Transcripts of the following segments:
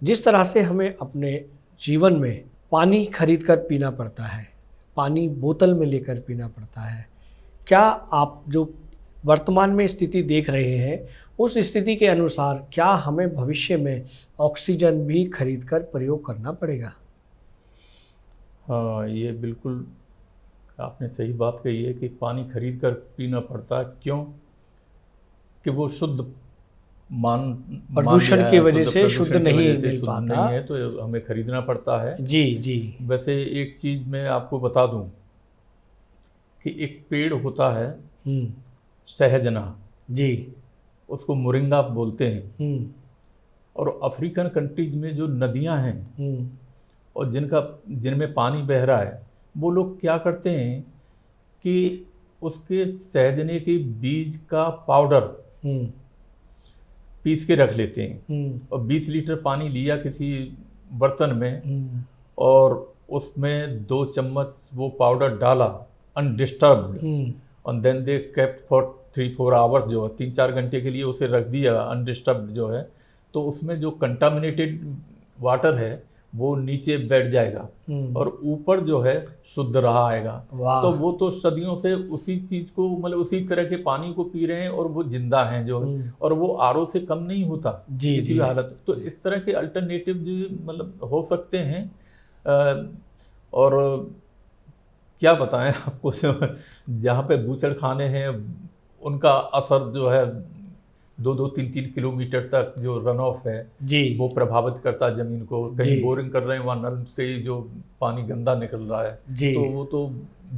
जिस तरह से हमें अपने जीवन में पानी खरीद कर पीना पड़ता है, पानी बोतल में लेकर पीना पड़ता है, क्या आप जो वर्तमान में स्थिति देख रहे हैं उस स्थिति के अनुसार क्या हमें भविष्य में ऑक्सीजन भी खरीद कर प्रयोग करना पड़ेगा? हाँ, ये बिल्कुल आपने सही बात कही है कि पानी खरीद कर पीना पड़ता है। क्यों? कि वो शुद्ध मान प्रदूषण लिया की है, वजह से प्रदूषण शुद्ध की नहीं वजह से मिल शुद्ध पाता। नहीं है, तो हमें खरीदना पड़ता है। जी जी। वैसे एक चीज़ मैं आपको बता दूं कि एक पेड़ होता है सहजना, जी। उसको मोरिंगा बोलते हैं। हम्म और अफ्रीकन कंट्रीज में जो नदियां हैं हम्म और जिनमें पानी बह रहा है, वो लोग क्या करते हैं कि उसके सहजने के बीज का पाउडर हम्म पीस के रख लेते हैं। हम्म और 20 लीटर पानी लिया किसी बर्तन में हम्म और उसमें 2 चम्मच वो पाउडर डाला अनडिस्टर्ब्ड, हम्म और then they kept for 3-4 hours, जो है 3-4 घंटे के लिए उसे रख दिया अनडिस्टर्ब्ड जो है, तो उसमें जो कंटामिनेटेड वाटर है वो नीचे बैठ जाएगा और ऊपर जो है शुद्ध रहा आएगा। वाह। तो वो तो सदियों से उसी चीज़ को, मतलब उसी तरह के पानी को पी रहे हैं और वो जिंदा हैं जो है, और वो आरओ से कम नहीं होता जी किसी जी। भी हालत। तो इस तरह के अल्टरनेटिव जो मतलब हो सकते हैं। और क्या बताएं आपको, जहाँ पे बूचड़ खाने हैं उनका असर जो है 2-3 किलोमीटर तक जो रन ऑफ है जी वो प्रभावित करता है ज़मीन को। जी। कहीं बोरिंग कर रहे हैं, वहाँ नल से जो पानी गंदा निकल रहा है, जी तो वो तो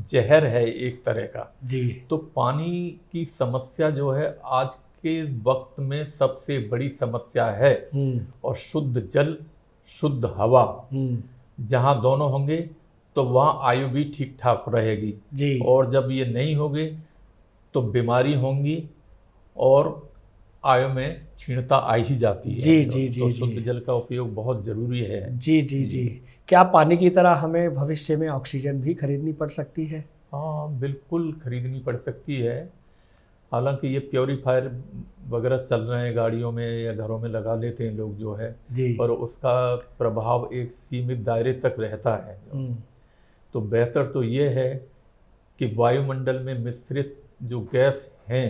जहर है एक तरह का। जी। तो पानी की समस्या जो है आज के वक्त में सबसे बड़ी समस्या है। और शुद्ध जल, शुद्ध हवा जहाँ दोनों होंगे तो वहाँ आयु भी ठीक ठाक रहेगी जी। और जब ये नहीं होंगे तो बीमारी होंगी और आयु में क्षीणता आ ही जाती है। जी जी जी। तो शुद्ध जल का उपयोग बहुत जरूरी है। जी जी जी। क्या पानी की तरह हमें भविष्य में ऑक्सीजन भी खरीदनी पड़ सकती है? हाँ, बिल्कुल खरीदनी पड़ सकती है। हालांकि ये प्योरीफायर वगैरह चल रहे हैं गाड़ियों में या घरों में लगा लेते हैं लोग जो है, पर उसका प्रभाव एक सीमित दायरे तक रहता है। तो बेहतर तो ये है कि वायुमंडल में मिश्रित जो गैस हैं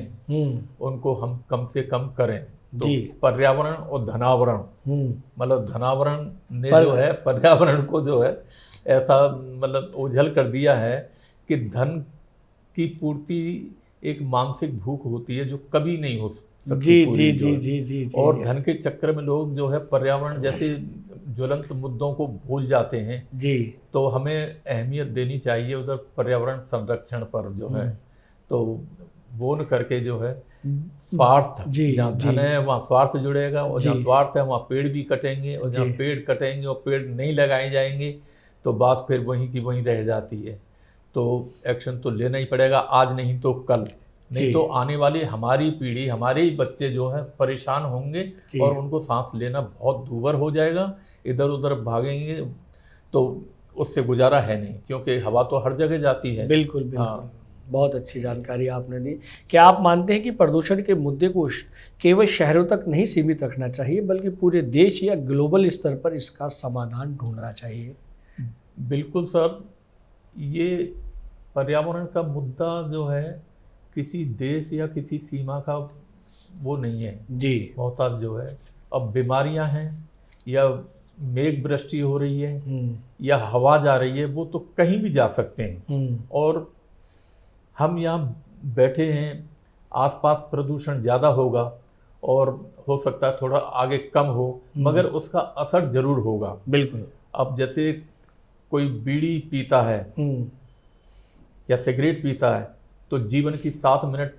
उनको हम कम से कम करें। तो पर्यावरण और धनावरण, मतलब धनावरण ने जो है पर्यावरण को जो है ऐसा मतलब ओझल कर दिया है कि धन की पूर्ति एक मानसिक भूख होती है जो कभी नहीं हो सकती जी पूरी जी जो जी जी जी। और धन के चक्कर में लोग जो है पर्यावरण जैसे ज्वलंत मुद्दों को भूल जाते हैं जी। तो हमें अहमियत देनी चाहिए उधर पर्यावरण संरक्षण पर जो है। तो वो न करके जो है स्वार्थ, जहाँ धन है वहाँ स्वार्थ जुड़ेगा, और जहाँ स्वार्थ है वहाँ पेड़ भी कटेंगे, और जहाँ पेड़ कटेंगे और पेड़ नहीं लगाए जाएंगे तो बात फिर वहीं की वहीं रह जाती है। तो एक्शन तो लेना ही पड़ेगा, आज नहीं तो कल, नहीं तो आने वाली हमारी पीढ़ी, हमारे ही बच्चे जो है परेशान होंगे और उनको सांस लेना बहुत दूभर हो जाएगा, इधर उधर भागेंगे तो उससे गुजारा है नहीं, क्योंकि हवा तो हर जगह जाती है। बिल्कुल बिल्कुल। हाँ। बहुत अच्छी जानकारी आपने दी। क्या आप मानते हैं कि प्रदूषण के मुद्दे को केवल शहरों तक नहीं सीमित रखना चाहिए बल्कि पूरे देश या ग्लोबल स्तर पर इसका समाधान ढूंढना चाहिए? बिल्कुल सर, ये पर्यावरण का मुद्दा जो है किसी देश या किसी सीमा का वो नहीं है जी। मोहताज जो है, अब बीमारियां हैं या मेघ वृष्टि हो रही है या हवा जा रही है, वो तो कहीं भी जा सकते हैं। और हम यहाँ बैठे हैं, आसपास प्रदूषण ज़्यादा होगा और हो सकता है थोड़ा आगे कम हो, मगर उसका असर जरूर होगा। बिल्कुल। अब जैसे कोई बीड़ी पीता है या सिगरेट पीता है तो जीवन की 7 मिनट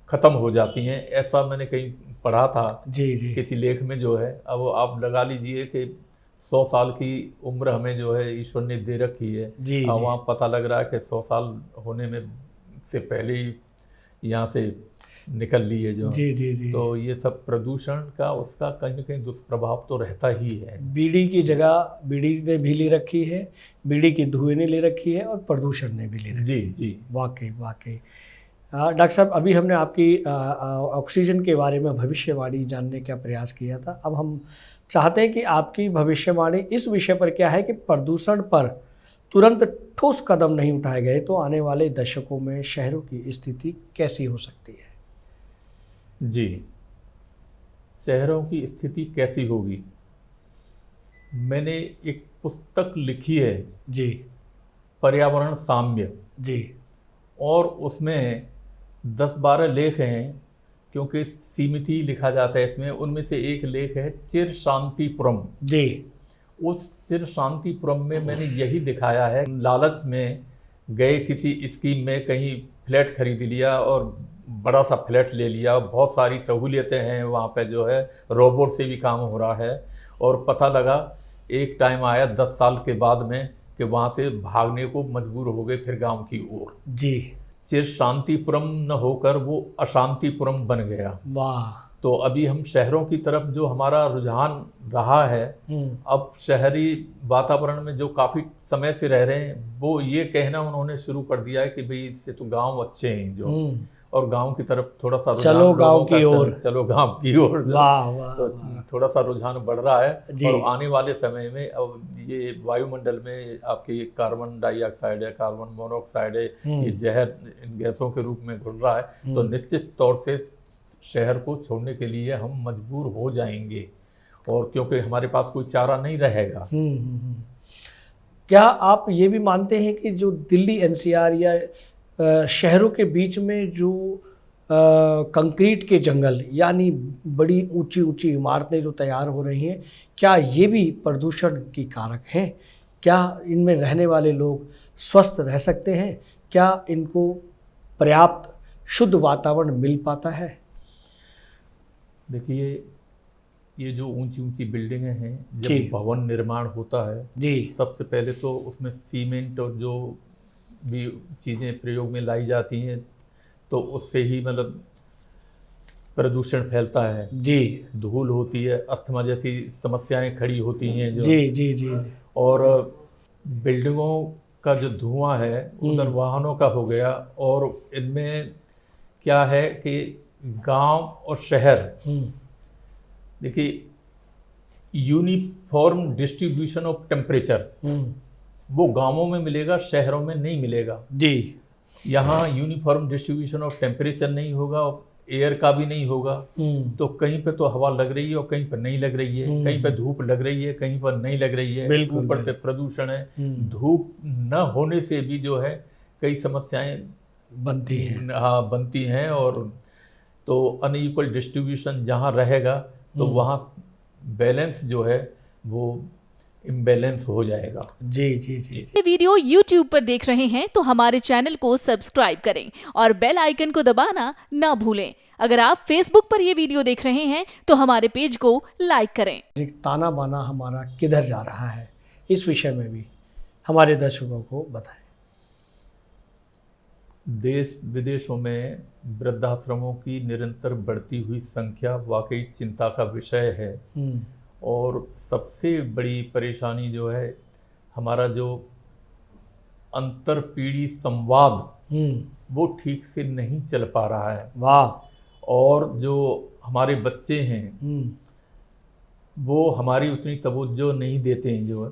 खत्म हो जाती हैं, ऐसा मैंने कहीं पढ़ा था जी जी। किसी लेख में जो है। अब आप लगा लीजिए कि 100 साल की उम्र हमें जो है ईश्वर ने दे रखी है। अब वहाँ पता लग रहा है कि 100 साल होने में से पहले ही यहाँ से निकल लिए जो। जी जी जी। तो ये सब प्रदूषण का उसका कहीं ना कहीं दुष्प्रभाव तो रहता ही है। बीड़ी की जगह बीड़ी ने भी ले रखी है, बीड़ी की धुएं ने ले रखी है और प्रदूषण ने भी ले रखी है। जी जी। वाकई वाकई। डॉक्टर साहब, अभी हमने आपकी ऑक्सीजन के बारे में भविष्यवाणी जानने का प्रयास किया था। अब हम चाहते हैं कि आपकी भविष्यवाणी इस विषय पर क्या है कि प्रदूषण पर तुरंत ठोस कदम नहीं उठाए गए तो आने वाले दशकों में शहरों की स्थिति कैसी हो सकती है। जी, शहरों की स्थिति कैसी होगी, मैंने एक पुस्तक लिखी है जी पर्यावरण साम्य, जी, और उसमें 10-12 लेख हैं, क्योंकि सीमित ही लिखा जाता है इसमें। उनमें से एक लेख है चिर शांतिपुरम जी। उस चिर शांतिपुरम में मैंने यही दिखाया है, लालच में गए किसी स्कीम में कहीं फ्लैट खरीद लिया और बड़ा सा फ्लैट ले लिया, बहुत सारी सहूलियतें हैं वहाँ पे, जो है रोबोट से भी काम हो रहा है, और पता लगा एक टाइम आया 10 साल के बाद में कि वहाँ से भागने को मजबूर हो गए फिर गांव की ओर। जी। चिर शांतिपुरम न होकर वो अशांतिपुरम बन गया। वाह। तो अभी हम शहरों की तरफ जो हमारा रुझान रहा है, अब शहरी वातावरण में जो काफ़ी समय से रह रहे हैं वो ये कहना उन्होंने शुरू कर दिया है कि भाई इससे तो गांव अच्छे हैं जो, और गांव की तरफ थोड़ा सा चलो गांव की ओर, चलो गांव की ओर। वाह वाह, तो थोड़ा सा रुझान बढ़ रहा है। और आने वाले समय में अब ये वायुमंडल में आपकी कार्बन डाइऑक्साइड है, कार्बन मोनोऑक्साइड है, ये जहर इन गैसों के रूप में घुल रहा है, तो निश्चित तौर से शहर को छोड़ने के लिए हम मजबूर हो जाएंगे, और क्योंकि हमारे पास कोई चारा नहीं रहेगा। क्या आप ये भी मानते हैं कि जो दिल्ली एनसीआर या शहरों के बीच में जो कंक्रीट के जंगल यानी बड़ी ऊंची ऊंची इमारतें जो तैयार हो रही हैं, क्या ये भी प्रदूषण की कारक हैं? क्या इनमें रहने वाले लोग स्वस्थ रह सकते हैं? क्या इनको पर्याप्त शुद्ध वातावरण मिल पाता है? देखिए, ये जो ऊंची ऊंची बिल्डिंगें हैं, जब भवन निर्माण होता है जी, सबसे पहले तो उसमें सीमेंट और जो भी चीज़ें प्रयोग में लाई जाती हैं तो उससे ही मतलब प्रदूषण फैलता है जी, धूल होती है, अस्थमा जैसी समस्याएं खड़ी होती हैं जो जी जी जी, और बिल्डिंगों का जो धुआं है उधर वाहनों का हो गया, और इनमें क्या है कि गांव और शहर, देखिए यूनिफॉर्म डिस्ट्रीब्यूशन ऑफ टेम्परेचर वो गांवों में मिलेगा, शहरों में नहीं मिलेगा जी। यहाँ यूनिफॉर्म डिस्ट्रीब्यूशन ऑफ टेम्परेचर नहीं होगा, एयर का भी नहीं होगा, तो कहीं पे तो हवा लग रही है और कहीं पर नहीं लग रही है, कहीं पे धूप लग रही है, कहीं पर नहीं लग रही है, ऊपर से प्रदूषण है। धूप न होने से भी जो है कई समस्याएं बनती हैं, हाँ बनती हैं, और तो अनइक्वल डिस्ट्रीब्यूशन जहाँ रहेगा तो वहाँ बैलेंस जो है वो इम्बैलेंस हो जाएगा। जी जी जी। ये वीडियो YouTube पर देख रहे हैं तो हमारे चैनल को सब्सक्राइब करें और बेल आइकन को दबाना ना भूलें। अगर आप Facebook पर ये वीडियो देख रहे हैं तो हमारे पेज को लाइक करें। ताना बाना हमारा किधर जा रहा है, इस विषय में भी हमारे दर्शकों को बताएं। देश विदेशों में वृद्धाश्रमों की निरंतर बढ़ती हुई संख्या वाकई चिंता का विषय है, और सबसे बड़ी परेशानी जो है हमारा जो अंतर पीढ़ी संवाद वो ठीक से नहीं चल पा रहा है। वाह। और जो हमारे बच्चे हैं वो हमारी उतनी तवज्जो नहीं देते हैं जो है,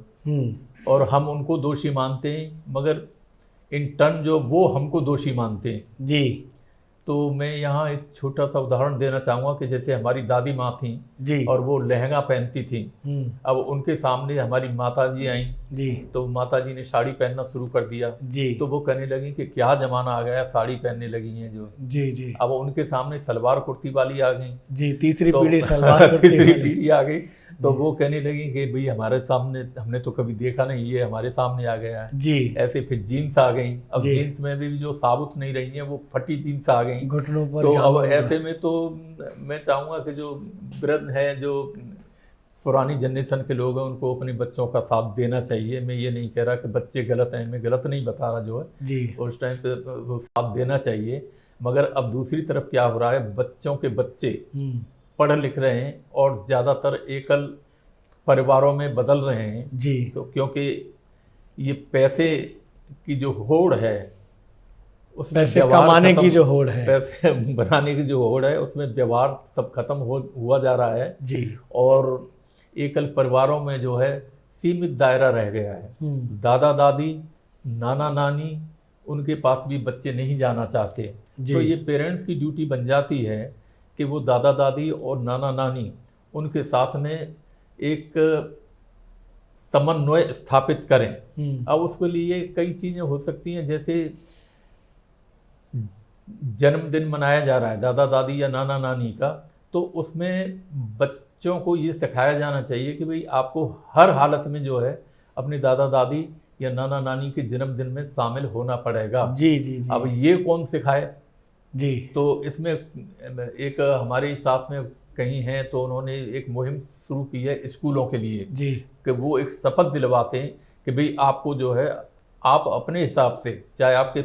और हम उनको दोषी मानते हैं, मगर इन टर्न जो वो हमको दोषी मानते हैं जी। तो मैं यहाँ एक छोटा सा उदाहरण देना चाहूँगा कि जैसे हमारी दादी माँ थी जी, और वो लहंगा पहनती थी, अब उनके सामने हमारी माताजी आई जी, तो माताजी ने साड़ी पहनना शुरू कर दिया जी, तो वो कहने लगी कि क्या जमाना आ गया, साड़ी पहनने लगी हैं जो जी जी। अब उनके सामने सलवार कुर्ती वाली आ गई जी, तीसरी पीढ़ी सलवार तीसरी पीढ़ी आ गई, तो वो कहने लगी कि भाई हमारे सामने हमने तो कभी देखा नहीं, ये हमारे सामने आ गया है जी। ऐसे फिर जीन्स आ गई, अब जीन्स में भी जो साबुत नहीं रही है वो फटी जीन्स आ गई घुटनों पर। तो अब ऐसे में तो मैं चाहूँगा कि जो वृद्ध हैं, जो पुरानी जनरेशन के लोग हैं, उनको अपने बच्चों का साथ देना चाहिए। मैं ये नहीं कह रहा कि बच्चे गलत हैं, मैं गलत नहीं बता रहा जो है जी, उस टाइम पे वो साथ देना चाहिए। मगर अब दूसरी तरफ क्या हो रहा है, बच्चों के बच्चे पढ़ लिख रहे हैं और ज़्यादातर एकल परिवारों में बदल रहे हैं जी, तो क्योंकि ये पैसे की जो होड़ है, उसमें पैसे कमाने की जो होड़ है, पैसे बनाने की जो होड़ है, उसमें व्यवहार सब खत्म हुआ जा रहा है जी। और एकल परिवारों में जो है सीमित दायरा रह गया है। दादा दादी, नाना नानी, उनके पास भी बच्चे नहीं जाना चाहते। तो ये पेरेंट्स की ड्यूटी बन जाती है कि वो दादा दादी और नाना नानी उनके साथ में एक समन्वय स्थापित करें। अब उसके लिए कई चीज़ें हो सकती हैं, जैसे जन्मदिन मनाया जा रहा है दादा दादी या नाना नानी का, तो उसमें बच्चों को ये सिखाया जाना चाहिए कि भाई आपको हर हालत में जो है अपने दादा दादी या नाना नानी के जन्मदिन में शामिल होना पड़ेगा। जी जी जी। अब ये कौन सिखाए जी। तो इसमें एक हमारे साथ में कहीं हैं तो उन्होंने एक मुहिम शुरू की है स्कूलों के लिए जी कि वो एक शपथ दिलवाते हैं कि भाई आपको जो है आप अपने हिसाब से, चाहे आपके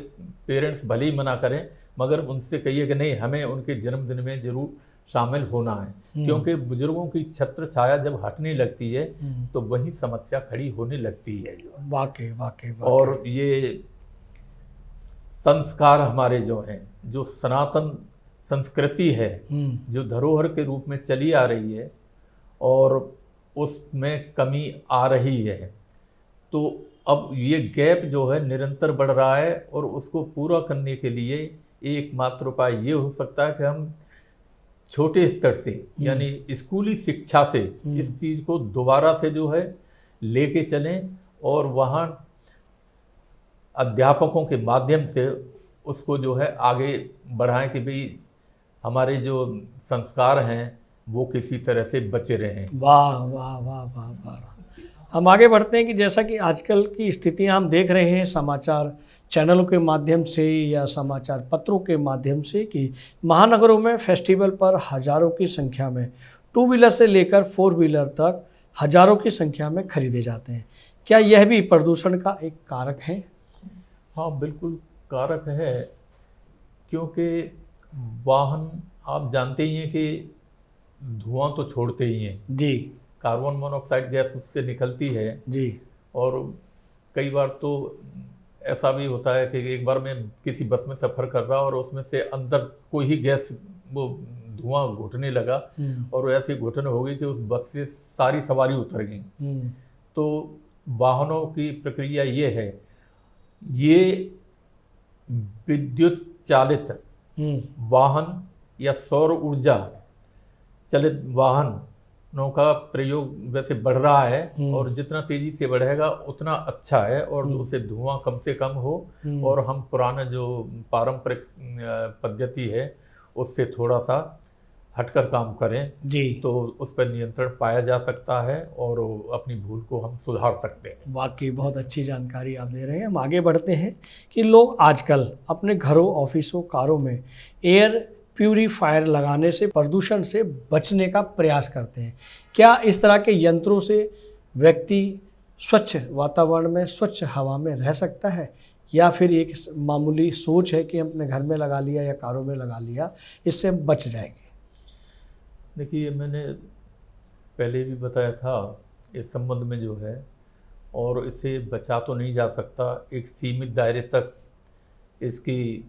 पेरेंट्स भले ही मना करें, मगर उनसे कहिए कि नहीं हमें उनके जन्मदिन में जरूर शामिल होना है। क्योंकि बुजुर्गों की छत्र छाया जब हटने लगती है तो वही समस्या खड़ी होने लगती है। वाकई वाकई। और ये संस्कार हमारे जो हैं, जो सनातन संस्कृति है, जो धरोहर के रूप में चली आ रही है और उसमें कमी आ रही है, तो अब ये गैप जो है निरंतर बढ़ रहा है और उसको पूरा करने के लिए एकमात्र उपाय ये हो सकता है कि हम छोटे स्तर से यानी स्कूली शिक्षा से इस चीज़ को दोबारा से जो है लेके चलें और वहाँ अध्यापकों के माध्यम से उसको जो है आगे बढ़ाएं कि भाई हमारे जो संस्कार हैं वो किसी तरह से बचे रहें। वाह वाह वाह वाह वाह। हम आगे बढ़ते हैं कि जैसा कि आजकल की स्थितियां हम देख रहे हैं समाचार चैनलों के माध्यम से या समाचार पत्रों के माध्यम से कि महानगरों में फेस्टिवल पर हज़ारों की संख्या में 2 व्हीलर से लेकर 4 व्हीलर तक हज़ारों की संख्या में खरीदे जाते हैं। क्या यह भी प्रदूषण का एक कारक है? हाँ बिल्कुल कारक है, क्योंकि वाहन आप जानते ही हैं कि धुआं तो छोड़ते ही हैं जी। कार्बन मोनोऑक्साइड गैस उससे निकलती है जी। और कई बार तो ऐसा भी होता है कि एक बार मैं किसी बस में सफ़र कर रहा और उसमें से अंदर कोई ही गैस वो धुआं घुटने लगा और ऐसी घुटन हो गई कि उस बस से सारी सवारी उतर गई। तो वाहनों की प्रक्रिया ये है, ये विद्युत चालित वाहन या सौर ऊर्जा चलित वाहनों का प्रयोग वैसे बढ़ रहा है और जितना तेजी से बढ़ेगा उतना अच्छा है और उससे धुआं कम से कम हो और हम पुराना जो पारंपरिक पद्धति है उससे थोड़ा सा हटकर काम करें जी, तो उस पर नियंत्रण पाया जा सकता है और अपनी भूल को हम सुधार सकते हैं। वाकई बहुत अच्छी जानकारी आप दे रहे हैं। हम आगे बढ़ते हैं कि लोग आजकल अपने घरों, ऑफिसों, कारों में एयर प्यूरीफायर लगाने से प्रदूषण से बचने का प्रयास करते हैं। क्या इस तरह के यंत्रों से व्यक्ति स्वच्छ वातावरण में, स्वच्छ हवा में रह सकता है, या फिर एक मामूली सोच है कि अपने घर में लगा लिया या कारों में लगा लिया, इससे बच जाएंगे? देखिए, मैंने पहले भी बताया था इस संबंध में जो है, और इससे बचा तो नहीं जा सकता। एक सीमित दायरे तक इसकी,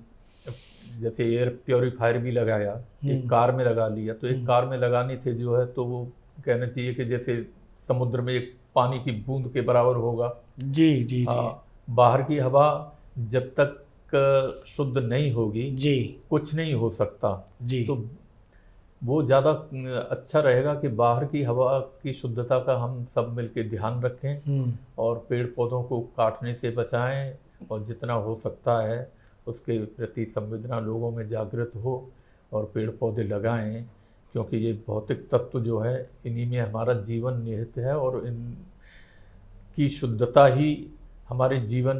जैसे एयर प्योरीफायर भी लगाया, एक कार में लगा लिया, तो एक कार में लगाने से जो है तो वो कहना चाहिए कि जैसे समुद्र में एक पानी की बूंद के बराबर होगा। जी जी जी। बाहर की हवा जब तक शुद्ध नहीं होगी जी, कुछ नहीं हो सकता जी। तो वो ज़्यादा अच्छा रहेगा कि बाहर की हवा की शुद्धता का हम सब मिलकर ध्यान रखें और पेड़ पौधों को काटने से बचाएं और जितना हो सकता है उसके प्रति संवेदना लोगों में जागृत हो और पेड़ पौधे लगाएं, क्योंकि ये भौतिक तत्व जो है इन्हीं में हमारा जीवन निहित है और इनकी शुद्धता ही हमारे जीवन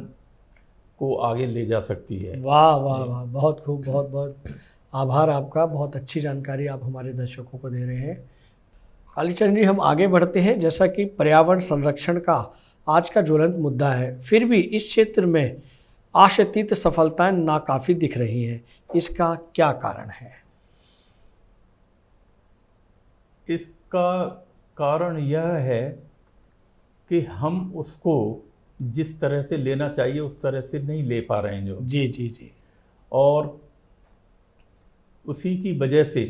को आगे ले जा सकती है। वाह वाह वाह, बहुत खूब, बहुत बहुत आभार आपका। बहुत अच्छी जानकारी आप हमारे दर्शकों को दे रहे हैं। कालीचरण जी, हम आगे बढ़ते हैं। जैसा कि पर्यावरण संरक्षण का आज का ज्वलंत मुद्दा है, फिर भी इस क्षेत्र में आशातीत सफलताएं नाकाफी दिख रही हैं। इसका क्या कारण है? इसका कारण यह है कि हम उसको जिस तरह से लेना चाहिए उस तरह से नहीं ले पा रहे हैं जो। जी जी जी। और उसी की वजह से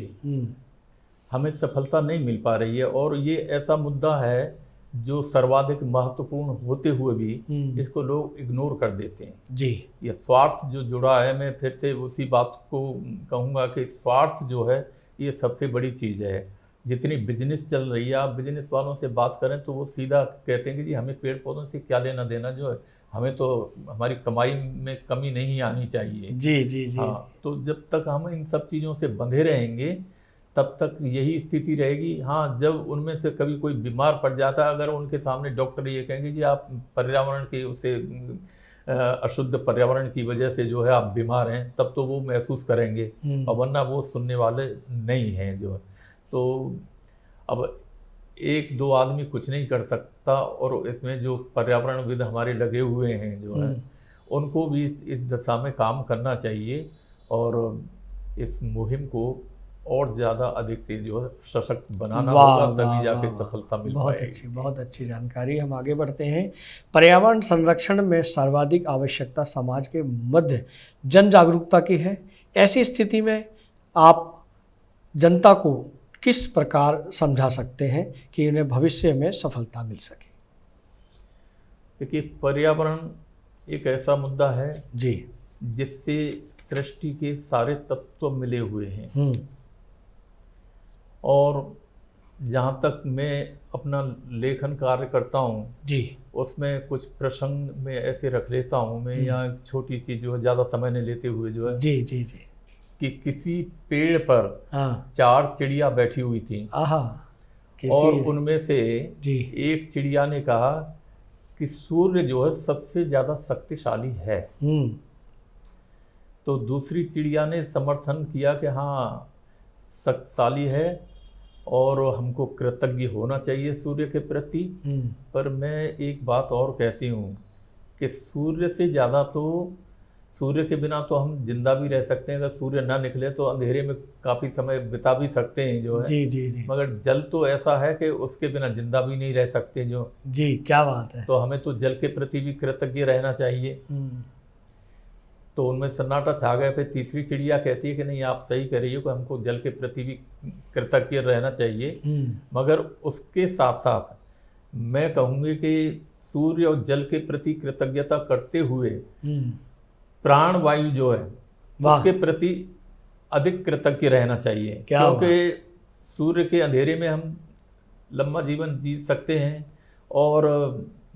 हमें सफलता नहीं मिल पा रही है। और ये ऐसा मुद्दा है जो सर्वाधिक महत्वपूर्ण होते हुए भी इसको लोग इग्नोर कर देते हैं। जी, ये स्वार्थ जो जुड़ा है, मैं फिर से उसी बात को कहूँगा कि स्वार्थ जो है ये सबसे बड़ी चीज़ है। जितनी बिजनेस चल रही है, आप बिजनेस वालों से बात करें तो वो सीधा कहते हैं कि जी हमें पेड़ पौधों से क्या लेना देना, जो है हमें तो हमारी कमाई में कमी नहीं आनी चाहिए। जी जी जी। हाँ, तो जब तक हम इन सब चीज़ों से बंधे रहेंगे तब तक यही स्थिति रहेगी। हाँ, जब उनमें से कभी कोई बीमार पड़ जाता है, अगर उनके सामने डॉक्टर ये कहेंगे जी आप पर्यावरण के उसे अशुद्ध पर्यावरण की वजह से जो है आप बीमार हैं, तब तो वो महसूस करेंगे, और वरना वो सुनने वाले नहीं हैं जो है। तो अब एक दो आदमी कुछ नहीं कर सकता, और इसमें जो पर्यावरणविद हमारे लगे हुए हैं जो है उनको भी इस दिशा में काम करना चाहिए, और इस मुहिम को और ज़्यादा अधिक से जो है सशक्त बनाना होगा, तभी जाके सफलता मिल पाएगी। बहुत अच्छी जानकारी। हम आगे बढ़ते हैं। पर्यावरण संरक्षण में सर्वाधिक आवश्यकता समाज के मध्य जन जागरूकता की है। ऐसी स्थिति में आप जनता को किस प्रकार समझा सकते हैं कि उन्हें भविष्य में सफलता मिल सके? देखिए, पर्यावरण एक ऐसा मुद्दा है जी, जिससे सृष्टि के सारे तत्व मिले हुए हैं। और जहाँ तक मैं अपना लेखन कार्य करता हूँ जी, उसमें कुछ प्रसंग में ऐसे रख लेता हूँ मैं, यहाँ छोटी सी जो है, ज़्यादा समय नहीं लेते हुए जो है, जी जी जी, कि किसी पेड़ पर 4 चिड़िया बैठी हुई थी, और उनमें से एक चिड़िया ने कहा कि सूर्य जो है सबसे ज़्यादा शक्तिशाली है। तो दूसरी चिड़िया ने समर्थन किया कि हाँ शक्तिशाली है और हमको कृतज्ञ होना चाहिए सूर्य के प्रति। पर मैं एक बात और कहती हूँ कि सूर्य से ज़्यादा तो, सूर्य के बिना तो हम जिंदा भी रह सकते हैं, अगर सूर्य ना निकले तो अंधेरे में काफ़ी समय बिता भी सकते हैं जो है। जी जी जी। मगर जल तो ऐसा है कि उसके बिना जिंदा भी नहीं रह सकते जो। जी, क्या बात है। तो हमें तो जल के प्रति भी कृतज्ञ रहना चाहिए। तो उनमें सन्नाटा छा गया। फिर तीसरी चिड़िया कहती है कि नहीं, आप सही कह रही हो कि हमको जल के प्रति भी कृतज्ञ रहना चाहिए, मगर उसके साथ साथ मैं कहूँगी कि सूर्य और जल के प्रति कृतज्ञता करते हुए प्राण वायु जो है उसके प्रति अधिक कृतज्ञ रहना चाहिए, क्योंकि सूर्य के अंधेरे में हम लंबा जीवन जी सकते हैं और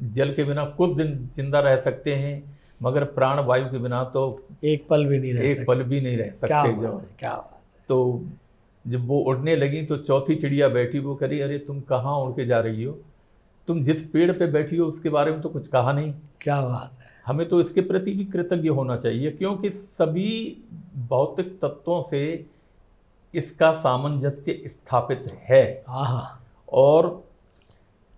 जल के बिना कुछ दिन जिंदा रह सकते हैं, मगर प्राण वायु के बिना तो एक पल भी नहीं रह सकते। क्या बात है। तो जब वो उड़ने लगी तो चौथी चिड़िया बैठी, वो करी अरे तुम कहाँ उड़ के जा रही हो, तुम जिस पेड़ पे बैठी हो उसके बारे में तो कुछ कहा नहीं। क्या बात है। हमें तो इसके प्रति भी कृतज्ञ होना चाहिए, क्योंकि सभी भौतिक तत्वों से इसका सामंजस्य स्थापित है और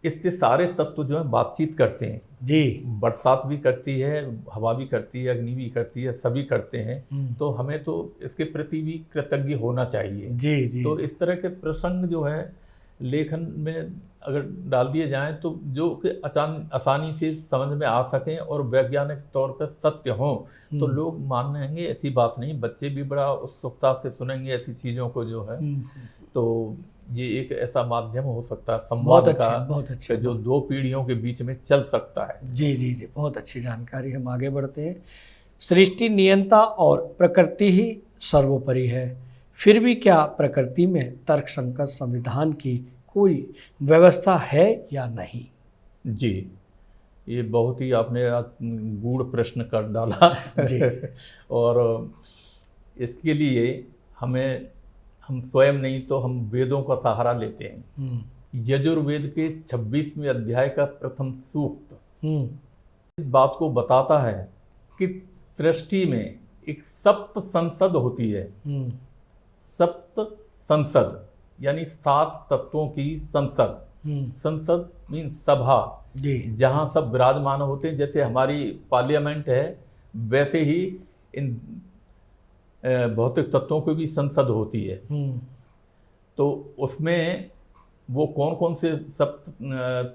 इससे सारे तत्व जो है बातचीत करते हैं। जी, बरसात भी करती है, हवा भी करती है, अग्नि भी करती है, सभी करते हैं। तो हमें तो इसके प्रति भी कृतज्ञ होना चाहिए। जी जी। तो इस तरह के प्रसंग जो है लेखन में अगर डाल दिए जाएं तो जो कि आसानी से समझ में आ सकें और वैज्ञानिक तौर पर सत्य हों, तो लोग मानेंगे, ऐसी बात नहीं। बच्चे भी बड़ा उत्सुकता से सुनेंगे ऐसी चीज़ों को जो है। तो ये एक ऐसा माध्यम हो सकता है संवाद का, बहुत अच्छा, जो 2 पीढ़ियों के बीच में चल सकता है। जी जी जी, बहुत अच्छी जानकारी। हम आगे बढ़ते हैं। सृष्टि नियंता और प्रकृति ही सर्वोपरि है, फिर भी क्या प्रकृति में तर्कसंगत संविधान की कोई व्यवस्था है या नहीं? जी, ये बहुत ही आपने गूढ़ प्रश्न कर डाला जी। और इसके लिए हम स्वयं नहीं तो हम वेदों का सहारा लेते हैं। यजुर्वेद के 26वें अध्याय का प्रथम सूक्त इस बात को बताता है कि सृष्टि में एक सप्त संसद होती है। सप्त संसद यानी 7 तत्वों की संसद। संसद मीन सभा, जहाँ सब विराजमान होते हैं। जैसे हमारी पार्लियामेंट है, वैसे ही इन भौतिक तत्वों की भी संसद होती है। तो उसमें वो कौन कौन से सप्त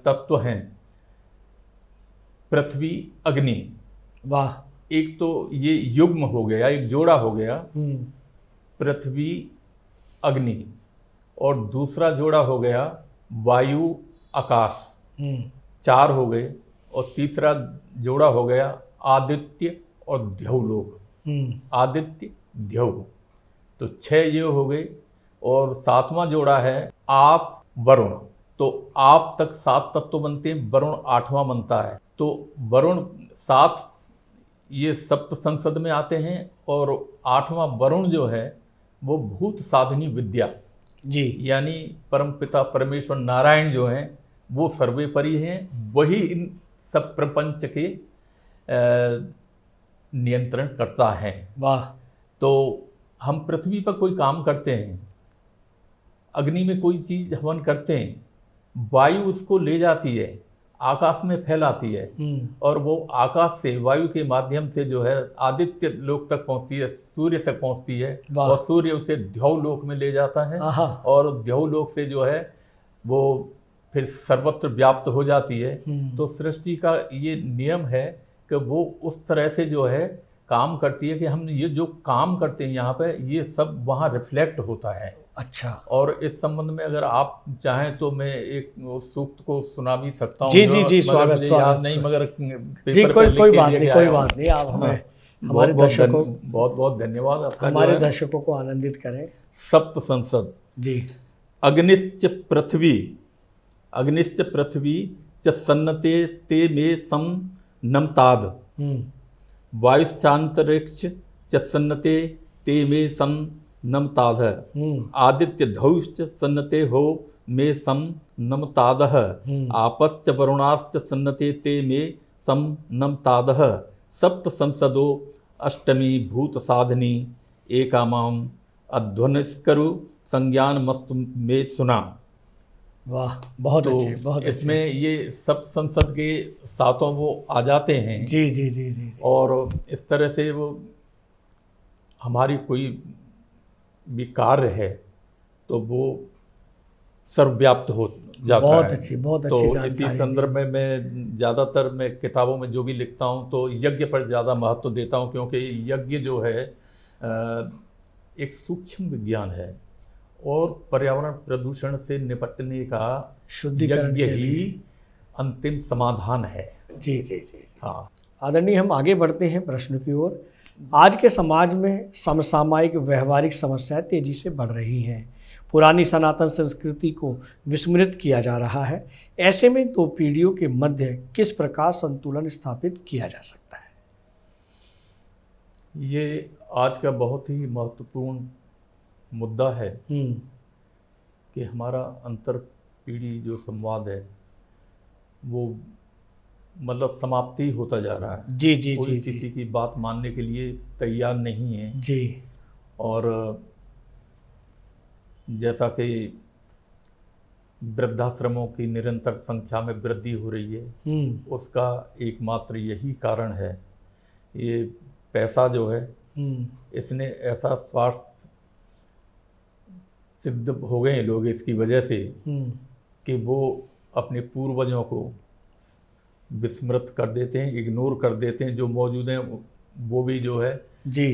तत्व हैं? पृथ्वी, अग्नि। वाह। एक तो ये युग्म हो गया, एक जोड़ा हो गया, पृथ्वी अग्नि। और दूसरा जोड़ा हो गया वायु आकाश, 4 हो गए, और तीसरा जोड़ा हो गया आदित्य और ध्यवलोक, आदित्य ध्यव, तो 6 ये हो गए। और 7वां जोड़ा है आप वरुण, तो आप तक 7 तत्व बनते हैं, वरुण 8वां बनता है। तो वरुण 7 ये सप्त संसद में आते हैं, और 8वां वरुण जो है वो भूत साधनी विद्या जी, यानी परमपिता परमेश्वर नारायण जो हैं वो सर्वेपरि हैं, वही इन सब प्रपंच के नियंत्रण करता है। वाह। तो हम पृथ्वी पर कोई काम करते हैं, अग्नि में कोई चीज हवन करते हैं, वायु उसको ले जाती है, आकाश में फैलाती है, और वो आकाश से वायु के माध्यम से जो है आदित्य लोक तक पहुंचती है, सूर्य तक पहुंचती है, और सूर्य उसे ध्यवलोक में ले जाता है, और ध्यवलोक से जो है वो फिर सर्वत्र व्याप्त हो जाती है। तो सृष्टि का ये नियम है कि वो उस तरह से जो है काम करती है कि हम ये जो काम करते हैं यहाँ पे ये सब वहाँ रिफ्लेक्ट होता है। अच्छा। और इस संबंध में अगर आप चाहें तो मैं एक सूक्त को सुना भी सकता हूँ। जी, स्वागत, मुझे स्वागत, याद नहीं, मगर जी कोई बात नहीं, आप हमें हमारे दर्शकों बहुत बहुत धन्यवाद आपका, हमारे दर्शकों को आनंदित करें। सप्त संसद जी। अग्निश्च पृथ्वी च सन्नते ते मे सम नमताद, वायुश्चांतरिक्ष च सन्नते ते मे सम नमताद, आदित्य धौश्च सन्नते हो मे सम नमताद, आपश्च वरुणाश्च सन्नते ते मे सम नमताद, सप्त संसदो अष्टमी भूत साधनी एकामाम अध्वनिस्करु संज्ञान मस्तु में सुना। वाह, बहुत तो अच्छे, बहुत इसमें ये सब संसद के सातों वो आ जाते हैं। जी जी जी जी। और इस तरह से वो हमारी कोई भी कार्य है तो वो सर्वव्याप्त हो जाता है। बहुत अच्छी, बहुत अच्छी तो इसी संदर्भ में मैं ज़्यादातर मैं किताबों में जो भी लिखता हूँ तो यज्ञ पर ज़्यादा महत्व देता हूँ, क्योंकि यज्ञ जो है एक सूक्ष्म विज्ञान है और पर्यावरण प्रदूषण से निपटने का शुद्धिकरण यज्ञ ही अंतिम समाधान है। जी जी जी। हाँ आदरणीय, हम आगे बढ़ते हैं प्रश्न की ओर। आज के समाज में समसामयिक व्यवहारिक समस्याएं तेजी से बढ़ रही हैं, पुरानी सनातन संस्कृति को विस्मृत किया जा रहा है। ऐसे में दो पीढ़ियों के मध्य किस प्रकार संतुलन स्थापित किया जा सकता है? ये आज का बहुत ही महत्वपूर्ण मुद्दा है कि हमारा अंतर पीढ़ी जो संवाद है वो मतलब समाप्ति होता जा रहा है। जी जी कोई जी किसी की बात मानने के लिए तैयार नहीं है जी। और जैसा कि वृद्धाश्रमों की निरंतर संख्या में वृद्धि हो रही है उसका एकमात्र यही कारण है, ये पैसा जो है इसने ऐसा स्वार्थ सिद्ध हो गए लोग इसकी वजह से कि वो अपने पूर्वजों को विस्मृत कर देते हैं, इग्नोर कर देते हैं। जो मौजूद हैं वो भी जो है जी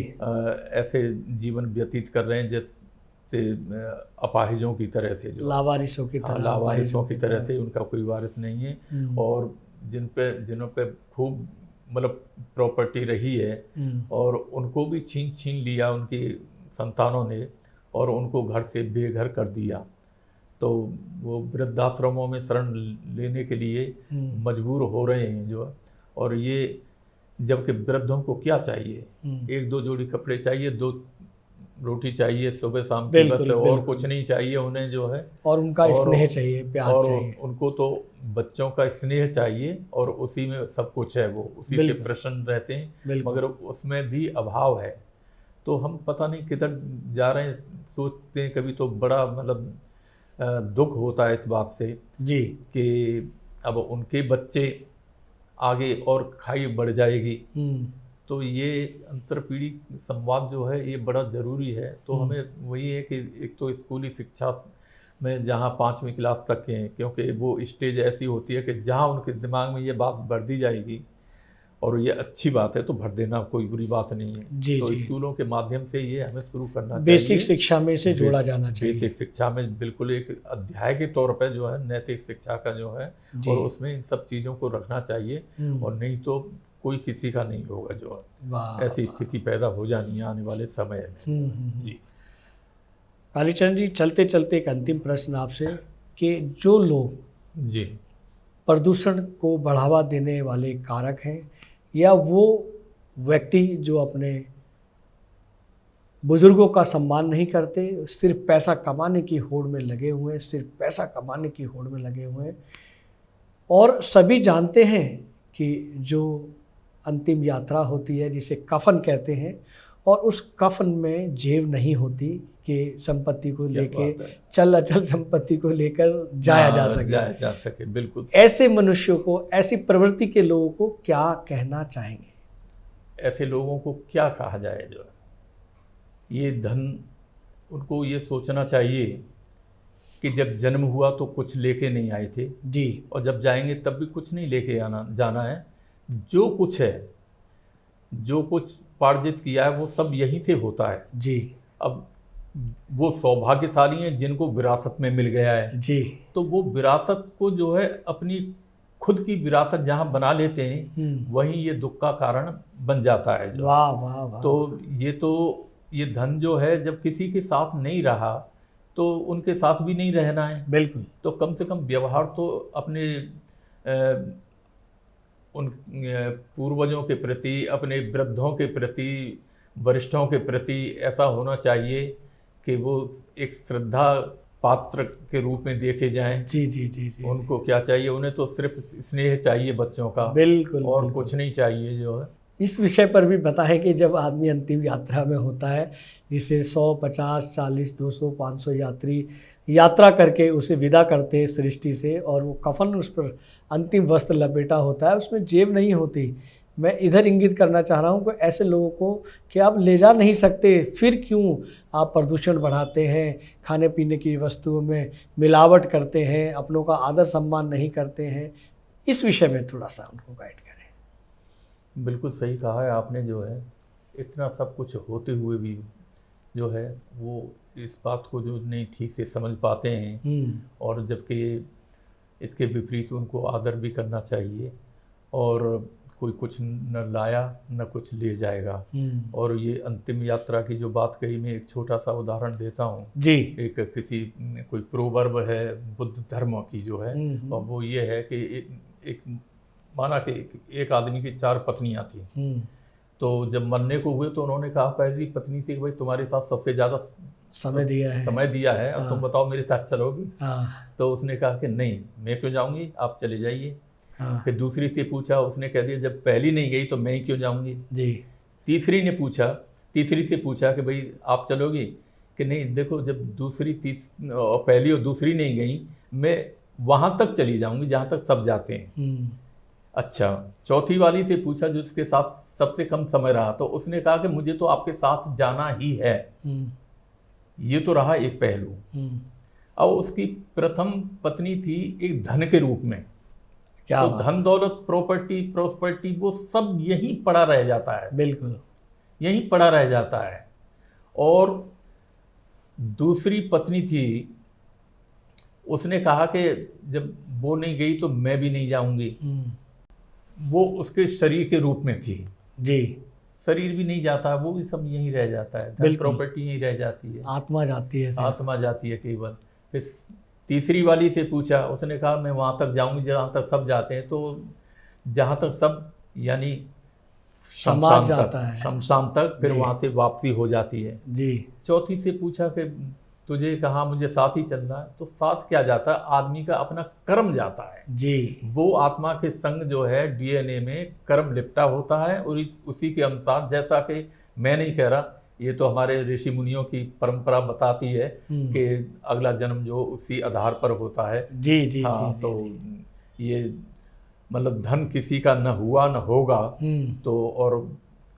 ऐसे जीवन व्यतीत कर रहे हैं जैसे अपाहिजों की तरह से, जो लावारिसों की तरह, लावारिसों की तरह से, उनका कोई वारिस नहीं है। और जिनों पे खूब मतलब प्रॉपर्टी रही है और उनको भी छीन लिया उनकी संतानों ने और उनको घर से बेघर कर दिया। तो वो वृद्धाश्रमों में शरण लेने के लिए मजबूर हो रहे हैं जो। और ये जबकि वृद्धों को क्या चाहिए, 1-2 जोड़ी कपड़े चाहिए, 2 रोटी चाहिए सुबह शाम की, बस और कुछ नहीं चाहिए उन्हें जो है। और उनका स्नेह चाहिए, प्यार और चाहिए। उनको तो बच्चों का स्नेह चाहिए और उसी में सब कुछ है, वो उसी से प्रसन्न रहते हैं, मगर उसमें भी अभाव है। तो हम पता नहीं किधर जा रहे हैं, सोचते हैं कभी तो बड़ा मतलब दुख होता है इस बात से जी कि अब उनके बच्चे आगे और खाई बढ़ जाएगी। तो ये अंतरपीढ़ी संवाद जो है ये बड़ा ज़रूरी है। तो हमें वही है कि एक तो स्कूली शिक्षा में जहाँ 5वीं क्लास तक के हैं, क्योंकि वो स्टेज ऐसी होती है कि जहाँ उनके दिमाग में ये बात बढ़ दी जाएगी और ये अच्छी बात है, तो भर देना कोई बुरी बात नहीं है। जी, तो जी। स्कूलों के माध्यम से ये हमें शुरू करना चाहिए। बेसिक शिक्षा में से जोड़ा जाना चाहिए। बेसिक शिक्षा में बिल्कुल एक अध्याय के तौर पे जो है नैतिक शिक्षा का जो है, जी। और उसमें इन सब चीज़ों को रखना चाहिए, और नहीं तो कोई किसी का नहीं होगा जो है। वाह, ऐसी स्थिति पैदा हो जानी है आने वाले समय में। जी। कालीचरण जी, चलते चलते एक अंतिम प्रश्न आपसे कि जो लोग जी। प्रदूषण को बढ़ावा देने वाले कारक हैं, या वो व्यक्ति जो अपने बुजुर्गों का सम्मान नहीं करते, सिर्फ पैसा कमाने की होड़ में लगे हुए हैं, सिर्फ पैसा कमाने की होड़ में लगे हुए हैं, और सभी जानते हैं कि जो अंतिम यात्रा होती है जिसे कफन कहते हैं, और उस कफन में जेब नहीं होती कि संपत्ति को लेके, चल अचल संपत्ति को लेकर जाया जा सके। बिल्कुल। ऐसे मनुष्यों को, ऐसी प्रवृत्ति के लोगों को क्या कहना चाहेंगे? ऐसे लोगों को क्या कहा जाए जो है, ये धन, उनको ये सोचना चाहिए कि जब जन्म हुआ तो कुछ लेके नहीं आए थे जी, और जब जाएंगे तब भी कुछ नहीं लेके जाना है। जो कुछ है, जो कुछ पार्जित किया है, वो सब यहीं से होता है जी। अब वो सौभाग्यशाली हैं जिनको विरासत में मिल गया है जी, तो वो विरासत को जो है अपनी खुद की विरासत जहाँ बना लेते हैं वहीं ये दुख का कारण बन जाता है जो। वाह वाह वाह। तो ये धन जो है जब किसी के साथ नहीं रहा तो उनके साथ भी नहीं रहना है। बिल्कुल। तो कम से कम व्यवहार तो अपने उन पूर्वजों के प्रति, अपने वृद्धों के प्रति, वरिष्ठों के प्रति ऐसा होना चाहिए कि वो एक श्रद्धा पात्र के रूप में देखे जाएं। जी जी जी जी। उनको क्या चाहिए, उन्हें तो सिर्फ स्नेह चाहिए बच्चों का, बिल्कुल, और बिल्कुल। कुछ नहीं चाहिए जो है। इस विषय पर भी बताएं कि जब आदमी अंतिम यात्रा में होता है, जिसे 100, 50, 40, 200, 500 यात्री यात्रा करके उसे विदा करते हैं सृष्टि से, और वो कफन उस पर अंतिम वस्त्र लपेटा होता है, उसमें जेब नहीं होती। मैं इधर इंगित करना चाह रहा हूँ कि ऐसे लोगों को कि आप ले जा नहीं सकते, फिर क्यों आप प्रदूषण बढ़ाते हैं, खाने पीने की वस्तुओं में मिलावट करते हैं, अपनों का आदर सम्मान नहीं करते हैं। इस विषय में थोड़ा सा उनको गाइड करें। बिल्कुल सही कहा है आपने जो है, इतना सब कुछ होते हुए भी जो है वो इस बात को जो नहीं ठीक से समझ पाते हैं, और जबकि इसके विपरीत उनको आदर भी करना चाहिए। और कोई कुछ न लाया न कुछ ले जाएगा। और ये अंतिम यात्रा की जो बात कही, मैं एक छोटा सा उदाहरण देता हूँ जी। कोई प्रोवर्ब है बुद्ध धर्म की जो है, और वो ये है कि एक माना कि एक आदमी की 4 पत्नियां थी। तो जब मरने को हुए तो उन्होंने कहा पहली पत्नी से, भाई तुम्हारे साथ सबसे ज़्यादा समय दिया है, अब तुम बताओ मेरे साथ चलोगी? तो उसने कहा कि नहीं, मैं क्यों जाऊंगी, आप चले जाइए। फिर दूसरी से पूछा, उसने कह दिया जब पहली नहीं गई तो मैं ही क्यों जाऊंगी जी। तीसरी से पूछा कि भाई आप चलोगी? कि नहीं, देखो जब पहली और दूसरी नहीं गई, मैं वहां तक चली जाऊंगी जहां तक सब जाते हैं। अच्छा, चौथी वाली से पूछा जो उसके साथ सबसे कम समय रहा, तो उसने कहा कि मुझे तो आपके साथ जाना ही है। ये तो रहा एक पहलू। अब उसकी प्रथम पत्नी थी एक धन के रूप में, तो धन दौलत प्रॉपर्टी वो सब यहीं पड़ा रह जाता है। बिल्कुल, यहीं पड़ा रह जाता है। और दूसरी पत्नी थी, उसने कहा कि जब वो नहीं गई तो मैं भी नहीं जाऊंगी। वो उसके शरीर के रूप में थी जी। शरीर भी नहीं जाता, वो भी सब यहीं रह जाता है, धन प्रॉपर्टी यहीं रह जाती है, आत्मा जाती है केवल। फिर तीसरी वाली से पूछा, उसने कहा मैं वहाँ तक जाऊंगी जहाँ तक सब जाते हैं। तो जहाँ तक सब यानी शमशान तक, फिर वहाँ से वापसी हो जाती है जी। चौथी से पूछा कि तुझे कहा मुझे साथ ही चलना है। तो साथ क्या जाता है, आदमी का अपना कर्म जाता है जी। वो आत्मा के संग जो है डीएनए में कर्म लिपटा होता है, और उसी के अनुसार, जैसा कि मैं नहीं कह रहा, ये तो हमारे ऋषि मुनियों की परंपरा बताती है कि अगला जन्म जो उसी आधार पर होता है। जी जी। हाँ, जी, तो जी। ये मतलब धन किसी का न हुआ न होगा। तो और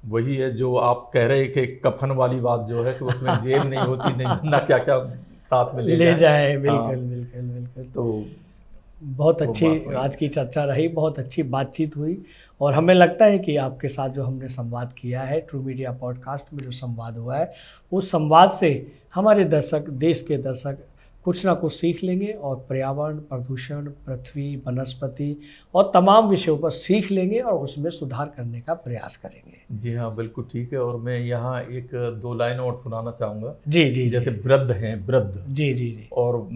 वही है जो आप कह रहे कि कफन वाली बात जो है, कि उसमें जेब नहीं होती, नहीं ना क्या क्या साथ में ले जाए। बिल्कुल बिल्कुल बिल्कुल। तो बहुत अच्छी बात हुई। आज की चर्चा रही, बहुत अच्छी बातचीत हुई और हमें लगता है कि आपके साथ जो हमने संवाद किया है, ट्रू मीडिया पॉडकास्ट में जो संवाद हुआ है, उस संवाद से हमारे दर्शक, देश के दर्शक कुछ ना कुछ सीख लेंगे और पर्यावरण, प्रदूषण, पृथ्वी, वनस्पति और तमाम विषयों पर सीख लेंगे और उसमें सुधार करने का प्रयास करेंगे। जी हाँ, बिल्कुल ठीक है। और मैं यहाँ एक दो लाइन और सुनाना चाहूँगा। जी जी जैसे वृद्ध हैं, वृद्ध जी जी जी और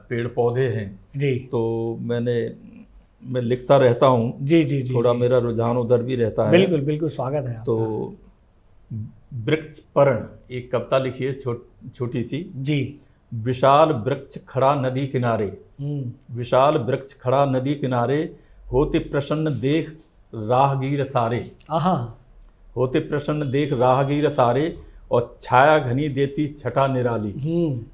पेड़ पौधे हैं, जी तो मैं लिखता रहता हूँ। जी जी जी थोड़ा जी। मेरा रुझान उधर भी रहता है। बिल्कुल बिल्कुल, स्वागत है आपका। तो वृक्ष पर्ण एक कविता लिखी है, छोटी सी। जी। विशाल वृक्ष खड़ा नदी किनारे, विशाल वृक्ष खड़ा नदी किनारे, होते प्रसन्न देख राहगीर सारे, आहा। होते प्रसन्न देख राहगीर सारे, और छाया घनी देती छटा निराली,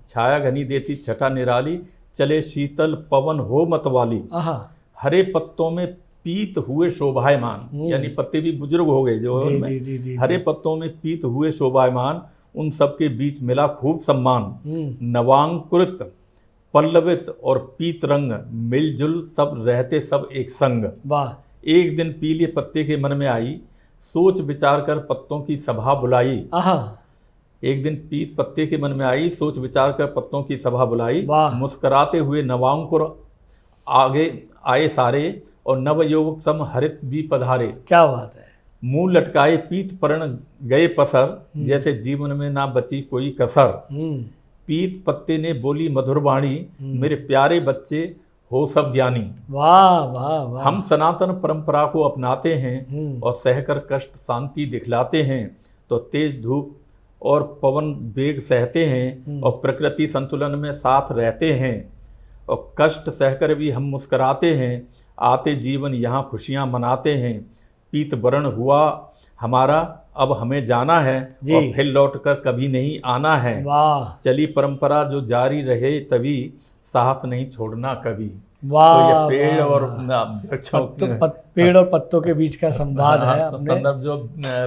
छाया घनी देती छटा निराली, चले शीतल पवन हो मतवाली, आहा। हरे पत्तों में पीत हुए शोभायमान, यानी पत्ते भी बुजुर्ग हो गए जो जी उनमें, जी जी जी हरे पत्तों में पीत हुए शोभायमान, उन सबके बीच मिला खूब सम्मान, नवांकुरित पल्लवित और पीत रंग, मिलजुल सब रहते सब एक संग। वाह। एक दिन पीले पत्ते के मन में आई, सोच विचार कर पत्तों की सभा बुलाई। आहा। एक दिन पीत पत्ते के मन में आई, सोच विचार कर पत्तों की सभा बुलाई। वाह। मुस्कुराते हुए नवांकुर आगे आए सारे, और नवयुवक सम हरित भी पधारे। क्या बात है। मुंह लटकाए पीत पर्ण गए पसर, जैसे जीवन में ना बची कोई कसर। पीत पत्ते ने बोली मधुर वाणी, मेरे प्यारे बच्चे हो सब ज्ञानी। वाह वाह वाह। हम सनातन परंपरा को अपनाते हैं और सहकर कष्ट शांति दिखलाते हैं, तो तेज धूप और पवन वेग सहते हैं और प्रकृति संतुलन में साथ रहते हैं, और कष्ट सहकर भी हम मुस्कुराते हैं, आते जीवन यहाँ खुशियाँ मनाते हैं। पीत वर्ण हुआ हमारा, अब हमें जाना है और फिर लौटकर कभी नहीं आना है। वाह। चली परंपरा जो जारी रहे तभी, साहस नहीं छोड़ना कभी। वाह। तो ये पेड़ और पेड़ और पत्तों के बीच का संवाद है आपने, संदर्भ जो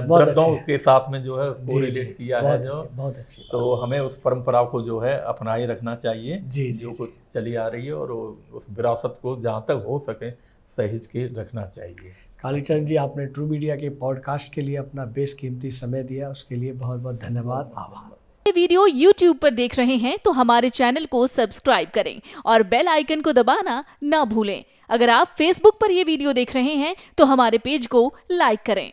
वृद्धों के साथ में जो है वो रिलेट किया है, जो बहुत अच्छी। तो हमें उस परंपरा को जो है अपनाए रखना चाहिए, जो कुछ चली आ रही है, और उस विरासत को जहाँ तक हो सके सहेज के रखना चाहिए। कालीचरण जी, आपने ट्रू मीडिया के पॉडकास्ट के लिए अपना बेशकीमती समय दिया, उसके लिए बहुत बहुत धन्यवाद, आभार। ये वीडियो YouTube पर देख रहे हैं तो हमारे चैनल को सब्सक्राइब करें और बेल आइकन को दबाना ना भूलें। अगर आप Facebook पर ये वीडियो देख रहे हैं तो हमारे पेज को लाइक करें।